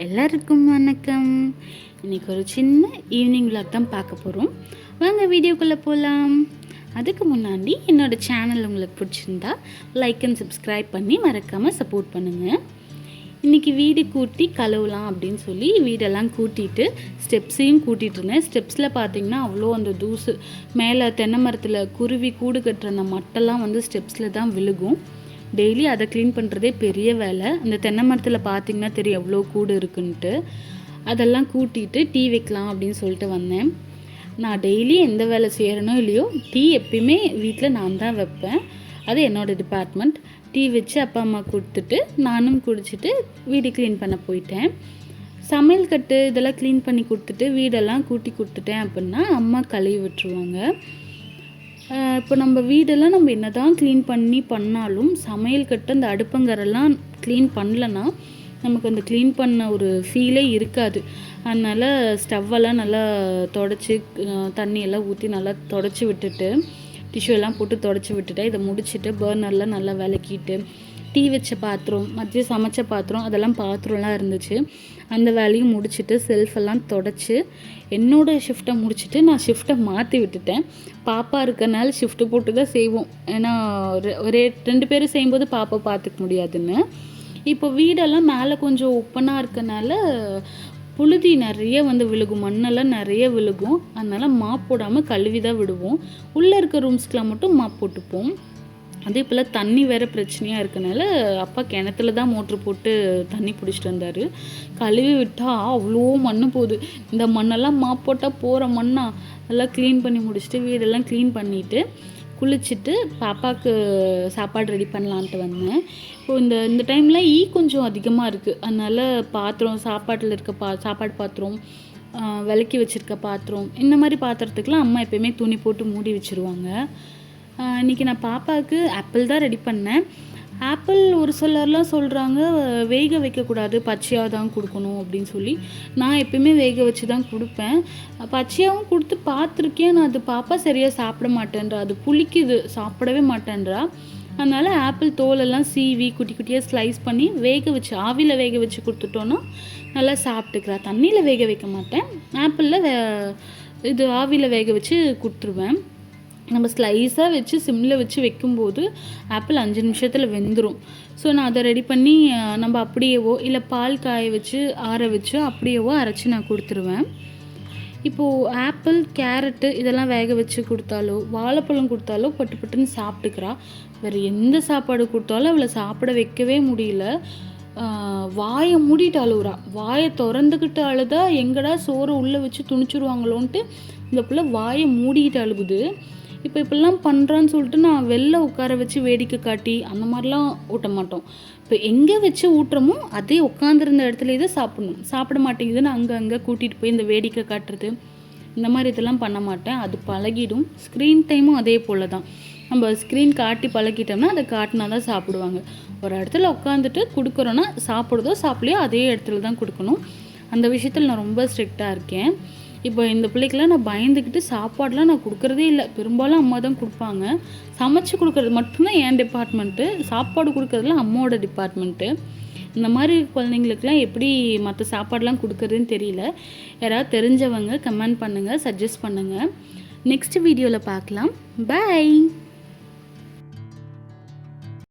எல்லாருக்கும் வணக்கம். இன்றைக்கி ஒரு சின்ன ஈவினிங் விளாக் தான் பார்க்க போகிறோம். வாங்க வீடியோக்குள்ளே போகலாம். அதுக்கு முன்னாடி என்னோடய சேனல் உங்களுக்கு பிடிச்சிருந்தா லைக் அண்ட் சப்ஸ்கிரைப் பண்ணி மறக்காமல் சப்போர்ட் பண்ணுங்கள். இன்றைக்கி வீடு கூட்டி கழுவலாம் அப்படின்னு சொல்லி வீடெல்லாம் கூட்டிட்டு ஸ்டெப்ஸையும் கூட்டிகிட்டு இருந்தேன். ஸ்டெப்ஸில் பார்த்திங்கன்னா அவ்வளோ அந்த தூசு மேலே தென்னை மரத்தில் குருவி கூடு கட்டுற அந்த மட்டெல்லாம் வந்து ஸ்டெப்ஸில் தான் விழுகும். டெய்லி அதை க்ளீன் பண்ணுறதே பெரிய வேலை. அந்த தென்னை மரத்தில் பார்த்திங்கன்னா தெரியும் எவ்வளோ கூடு இருக்குன்ட்டு. அதெல்லாம் கூட்டிகிட்டு டீ வைக்கலாம் அப்படின்னு சொல்லிட்டு வந்தேன். நான் டெய்லி எந்த வேலை செய்கிறனோ இல்லையோ டீ எப்பயுமே வீட்டில் நான் தான் வைப்பேன். அது என்னோடய டிபார்ட்மெண்ட். டீ வச்சு அப்பா அம்மா கொடுத்துட்டு நானும் குடிச்சிட்டு வீடு க்ளீன் பண்ண போயிட்டேன். சமையல் கட்டு இதெல்லாம் க்ளீன் பண்ணி கொடுத்துட்டு வீடெல்லாம் கூட்டி கொடுத்துட்டேன் அப்படின்னா அம்மா கழுவி விட்டுருவாங்க. இப்போ நம்ம வீடெல்லாம் நம்ம என்ன தான் க்ளீன் பண்ணாலும் சமையல் கட்டு அந்த அடுப்பங்கரெல்லாம் க்ளீன் பண்ணலன்னா நமக்கு அந்த க்ளீன் பண்ண ஒரு ஃபீலே இருக்காது. அதனால் ஸ்டவ்வெல்லாம் நல்லா தொடச்சி தண்ணியெல்லாம் ஊற்றி நல்லா தொடச்சி விட்டுட்டு டிஷ்யூ எல்லாம் போட்டு தொடச்சி விட்டுட்டு இதை முடிச்சுட்டு பர்னர்லாம் நல்லா விளக்கிட்டு டீ வச்ச பாத்திரம் மதியம் சமைச்ச பாத்திரம் அதெல்லாம் பாத்திரம்லாம் இருந்துச்சு. அந்த வேலையும் முடிச்சுட்டு செல்ஃபெல்லாம் தொடச்சி என்னோடய ஷிஃப்ட்டை முடிச்சுட்டு நான் ஷிஃப்ட்டை மாற்றி விட்டுட்டேன். பாப்பா இருக்கிறனால ஷிஃப்ட்டு போட்டு தான் செய்வோம். ஏன்னா ஒரே 2 பேரும் செய்யும்போது பாப்பா பார்த்துக்க முடியாதுன்னு. இப்போ வீடெல்லாம் மேலே கொஞ்சம் ஓப்பனாக இருக்கனால புழுதி நிறைய வந்து விழுகும், மண்ணெல்லாம் நிறைய விழுகும். அதனால் மாப் போடாமல் கழுவி தான் விடுவோம். உள்ளே இருக்க ரூம்ஸ்க்கெலாம் மட்டும் மாப் போட்டுப்போம். அதே போல் தண்ணி வேறு பிரச்சனையாக இருக்கனால அப்பா கிணத்துல தான் மோட்ரு போட்டு தண்ணி பிடிச்சிட்டு வந்தார். கழுவி விட்டால் அவ்வளோ மண் போகுது. இந்த மண்ணெல்லாம் மாப் போட்டால் போகிற மண்ணா எல்லாம் க்ளீன் பண்ணி முடிச்சுட்டு வீடெல்லாம் க்ளீன் பண்ணிவிட்டு குளிச்சுட்டு பாப்பாவுக்கு சாப்பாடு ரெடி பண்ணலான்ட்டு வந்தேன். இப்போது இந்த டைமில் கொஞ்சம் அதிகமாக இருக்குது. அதனால் பாத்திரம் சாப்பாட்டில் இருக்க சாப்பாடு பாத்திரம் விளக்கி வச்சுருக்க பாத்திரம் இந்த மாதிரி பாத்திரத்துக்கெலாம் அம்மா எப்போயுமே துணி போட்டு மூடி வச்சுருவாங்க. இன்றைக்கி நான் பாப்பாவுக்கு ஆப்பிள் தான் ரெடி பண்ணேன். ஆப்பிள் ஒரு சிலர்லாம் சொல்கிறாங்க வேக வைக்கக்கூடாது, பச்சையாக தான் கொடுக்கணும் அப்படின்னு சொல்லி. நான் எப்பயுமே வேக வச்சு தான் கொடுப்பேன். பச்சையாகவும் கொடுத்து பார்த்துருக்கேன். நான் அது பாப்பா சரியாக சாப்பிட மாட்டேன்றா, அது புளிக்குது, சாப்பிடவே மாட்டேன்றா. அதனால் ஆப்பிள் தோலெல்லாம் சீவி குட்டி குட்டியாக ஸ்லைஸ் பண்ணி வேக வச்சு ஆவியில் வேக வச்சு கொடுத்துட்டோன்னா நல்லா சாப்பிட்டுக்கிறா. தண்ணியில் வேக வைக்க மாட்டேன், ஆப்பிளில் இது ஆவியில் வேக வச்சு கொடுத்துருவேன். நம்ம ஸ்லைஸாக வச்சு சிம்மில் வச்சு வைக்கும்போது ஆப்பிள் 5 நிமிஷத்தில் வெந்துடும். ஸோ நான் அதை ரெடி பண்ணி நம்ம அப்படியேவோ இல்லை பால் காய வச்சு ஆற வச்சு அப்படியேவோ அரைச்சி நான் கொடுத்துருவேன். இப்போது ஆப்பிள் கேரட்டு இதெல்லாம் வேக வச்சு கொடுத்தாலோ வாழைப்பழம் கொடுத்தாலோ பட்டுன்னு சாப்பிட்டுக்கிறா. வேறு எந்த சாப்பாடு கொடுத்தாலும் அவளை சாப்பிட வைக்கவே முடியல. வாயை மூடிட்டு அழுகுறா. வாயை திறந்துக்கிட்டு அழுதா எங்கடா சோறை உள்ளே வச்சு துணிச்சிருவாங்களோன்ட்டு இந்த பிள்ளை வாயை மூடிக்கிட்டு அழுகுது. இப்படிலாம் பண்ணுறான்னு சொல்லிட்டு நான் வெளில உட்கார வச்சு வேடிக்கை காட்டி அந்த மாதிரிலாம் ஊட்ட மாட்டோம். இப்போ எங்கே வச்சு ஊட்டுறமோ அதே உட்காந்துருந்த இடத்துல இதை சாப்பிடணும். சாப்பிட மாட்டேங்குதுன்னு அங்கே கூட்டிகிட்டு போய் இந்த வேடிக்கை காட்டுறது இந்த மாதிரி இதெல்லாம் பண்ண மாட்டேன். அது பழகிடும். ஸ்க்ரீன் டைமும் அதே போல் தான். நம்ம ஸ்க்ரீன் காட்டி பழகிட்டோம்னா அதை காட்டினா தான் சாப்பிடுவாங்க. ஒரு இடத்துல உட்காந்துட்டு கொடுக்குறோன்னா சாப்பிடுதோ சாப்பிட்லையோ அதே இடத்துல தான் கொடுக்கணும். அந்த விஷயத்தில் நான் ரொம்ப ஸ்ட்ரிக்டாக இருக்கேன். இப்போ இந்த பிள்ளைக்கெல்லாம் நான் பயந்துக்கிட்டு சாப்பாடெலாம் நான் கொடுக்குறதே இல்லை. பெரும்பாலும் அம்மா தான் கொடுப்பாங்க. சமைச்சு கொடுக்குறது மட்டும்தான் என் டிபார்ட்மெண்ட்டு. சாப்பாடு கொடுக்குறதுலாம் அம்மாவோட டிபார்ட்மெண்ட்டு. இந்த மாதிரி குழந்தைங்களுக்குலாம் எப்படி மற்ற சாப்பாடெலாம் கொடுக்குறதுன்னு தெரியல. யாராவது தெரிஞ்சவங்க கமெண்ட் பண்ணுங்கள், சஜஸ்ட் பண்ணுங்கள். நெக்ஸ்ட் வீடியோவில் பார்க்கலாம். பை.